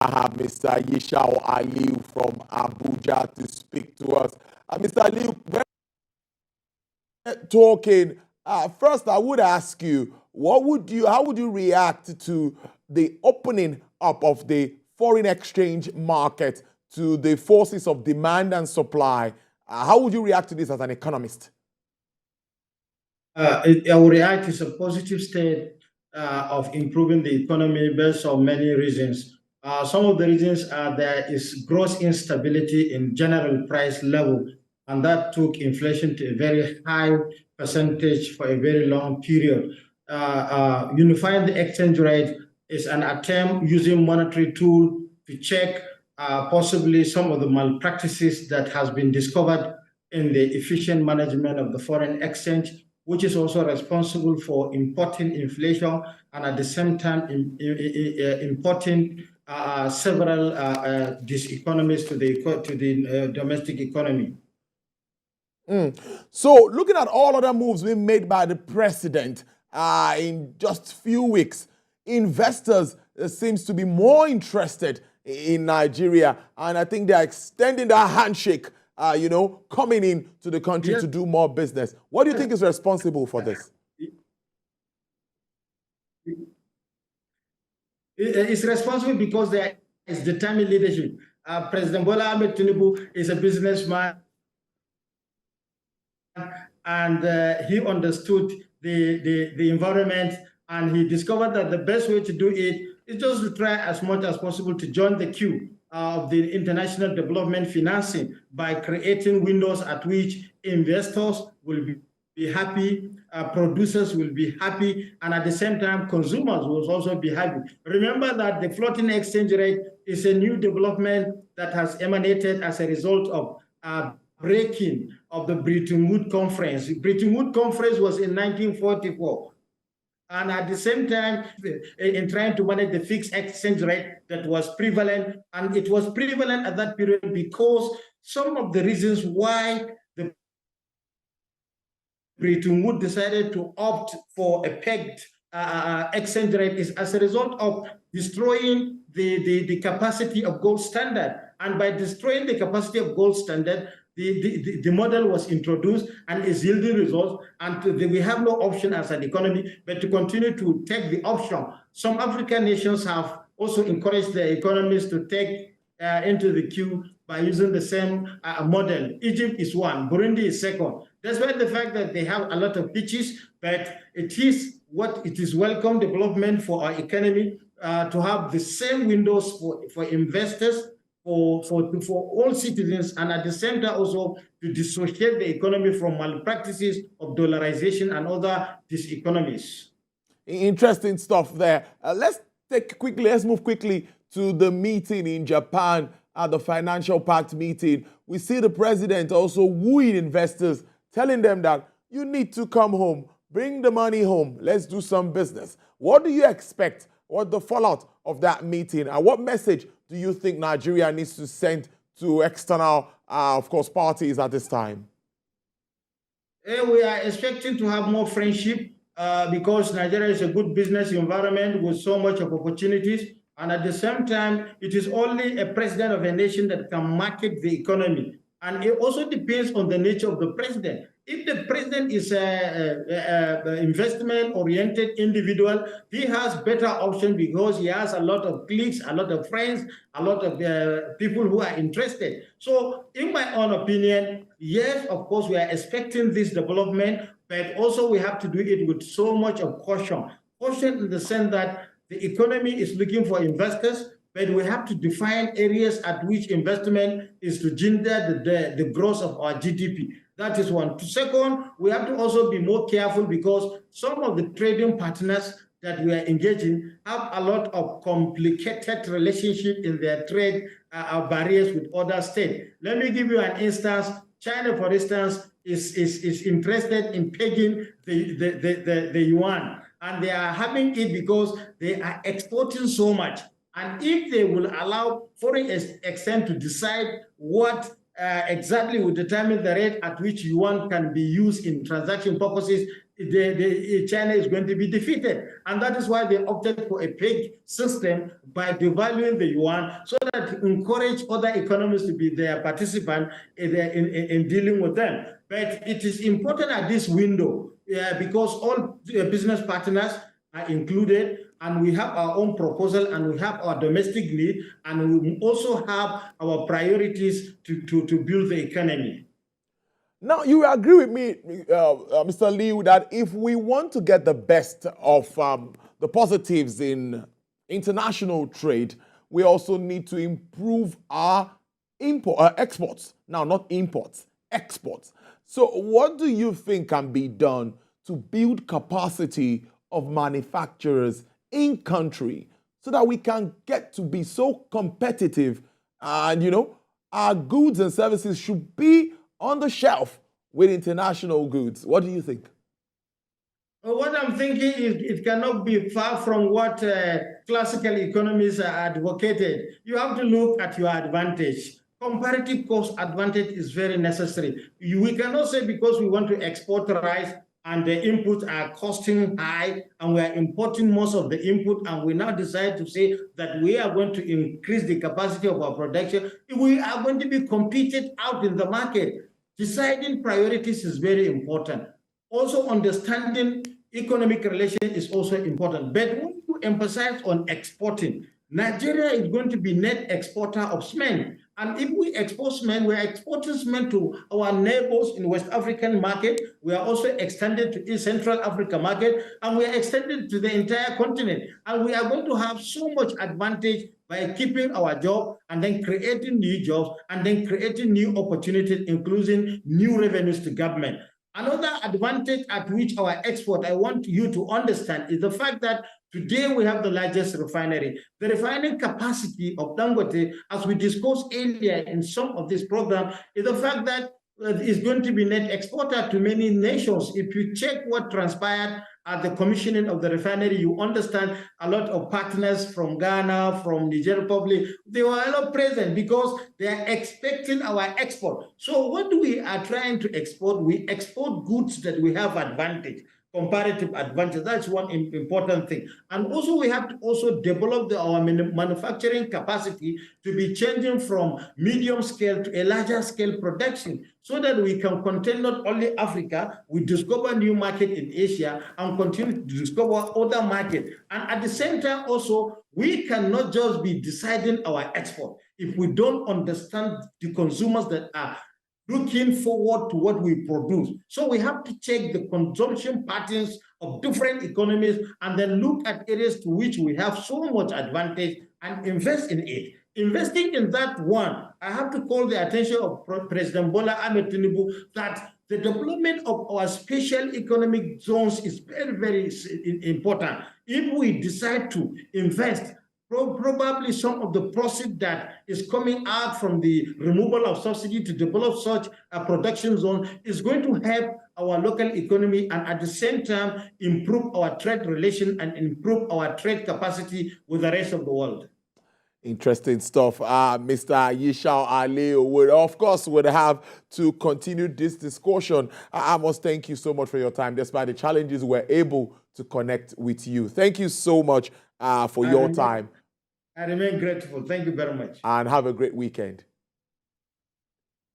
have Mr. Yishao Aliu from Abuja to speak to us. Mr. Aliu, when we're talking, first I would ask you, how would you react to the opening up of the foreign exchange market to the forces of demand and supply? How would you react to this as an economist? I will react is a positive state of improving the economy based on many reasons. Some of the reasons are there is gross instability in general price level, and that took inflation to a very high percentage for a very long period. Unifying the exchange rate is an attempt using monetary tool to check possibly some of the malpractices that has been discovered in the efficient management of the foreign exchange, which is also responsible for importing inflation and at the same time importing several diseconomies to the domestic economy. So, looking at all other moves being made by the president in just a few weeks, investors seems to be more interested in Nigeria, and I think they're extending that handshake, coming in to the country to do more business. What do you think is responsible for this? It's responsible because there is determined leadership. President Bola Ahmed Tinubu is a businessman, and he understood the environment, and he discovered that the best way to do it is just to try as much as possible to join the queue of the international development financing by creating windows at which investors will be happy, producers will be happy, and at the same time, consumers will also be happy. Remember that the floating exchange rate is a new development that has emanated as a result of breaking of the Bretton Woods Conference. The Bretton Woods Conference was in 1944. And at the same time, in trying to manage the fixed exchange rate that was prevalent, and it was prevalent at that period because some of the reasons why the Bretton Woods decided to opt for a pegged exchange rate is as a result of destroying the capacity of gold standard. And by destroying the capacity of gold standard, the model was introduced and is yielding results, and we have no option as an economy but to continue to take the option. Some African nations have also encouraged their economies to take into the queue by using the same model. Egypt is one, Burundi is second. Despite the fact that they have a lot of pitches, but it is welcome development for our economy to have the same windows for investors, for all citizens, and at the same time also to dissociate the economy from malpractices of dollarization and other diseconomies. Interesting stuff there. Let's move quickly to the meeting in Japan, at the Financial Pact meeting. We see the president also wooing investors, telling them that you need to come home, bring the money home, let's do some business. What do you expect? What the fallout of that meeting, and what message do you think Nigeria needs to send to external, of course, parties at this time? We are expecting to have more friendship because Nigeria is a good business environment with so much of opportunities. And at the same time, it is only a president of a nation that can market the economy. And it also depends on the nature of the president. If the president is an investment-oriented individual, he has better option because he has a lot of cliques, a lot of friends, a lot of people who are interested. So in my own opinion, yes, of course, we are expecting this development, but also we have to do it with so much of caution. Caution in the sense that the economy is looking for investors, but we have to define areas at which investment is to gender the growth of our GDP. That is one. Second, we have to also be more careful because some of the trading partners that we are engaging have a lot of complicated relationship in their trade barriers with other states. Let me give you an instance. China, for instance, is interested in pegging the yuan, and they are having it because they are exporting so much. And if they will allow foreign exchange to decide what exactly will determine the rate at which yuan can be used in transaction purposes, China is going to be defeated. And that is why they opted for a peg system by devaluing the yuan so that to encourage other economies to be their participant in dealing with them. But it is important at this window because all business partners are included, and we have our own proposal, and we have our domestic need, and we also have our priorities to build the economy. Now, you agree with me, Mr. Liu, that if we want to get the best of the positives in international trade, we also need to improve our exports. Now, not imports, exports. So what do you think can be done to build capacity of manufacturers in country so that we can get to be so competitive and, our goods and services should be on the shelf with international goods? What do you think? Well, what I'm thinking is it cannot be far from what classical economists are advocated. You have to look at your advantage. Comparative cost advantage is very necessary. We cannot say because we want to export rice and the inputs are costing high and we are importing most of the input, and we now decide to say that we are going to increase the capacity of our production. We are going to be competed out in the market. Deciding priorities is very important. Also, understanding economic relations is also important. But when you emphasize on exporting, Nigeria is going to be net exporter of cement. And if we export cement, we are exporting cement to our neighbors in West African market. We are also extended to East Central Africa market, and we are extended to the entire continent. And we are going to have so much advantage by keeping our job and then creating new jobs and then creating new opportunities, including new revenues to government. Another advantage at which our export, I want you to understand, is the fact that today we have the largest refinery. The refining capacity of Dangote, as we discussed earlier in some of this program, is the fact that it's going to be net exporter to many nations. If you check what transpired at the commissioning of the refinery, you understand a lot of partners from Ghana, from Niger Republic, they were all present because they are expecting our export. So what we are trying to export? We export goods that we have advantage. Comparative advantage. That's one important thing. And also we have to also develop our manufacturing capacity to be changing from medium scale to a larger scale production so that we can contain not only Africa, we discover new market in Asia and continue to discover other markets. And at the same time also, we cannot just be deciding our export if we don't understand the consumers that are looking forward to what we produce. So we have to check the consumption patterns of different economies and then look at areas to which we have so much advantage and invest in it. Investing in that one, I have to call the attention of President Bola Ahmed Tinubu that the development of our special economic zones is very, very important. If we decide to invest, probably some of the proceeds that is coming out from the removal of subsidy to develop such a production zone is going to help our local economy and at the same time improve our trade relation and improve our trade capacity with the rest of the world. Interesting stuff. Mr. Yishao Ali would have to continue this discussion. I must thank you so much for your time. Despite the challenges, we're able to connect with you. Thank you so much for your time. I remain grateful. Thank you very much. And have a great weekend.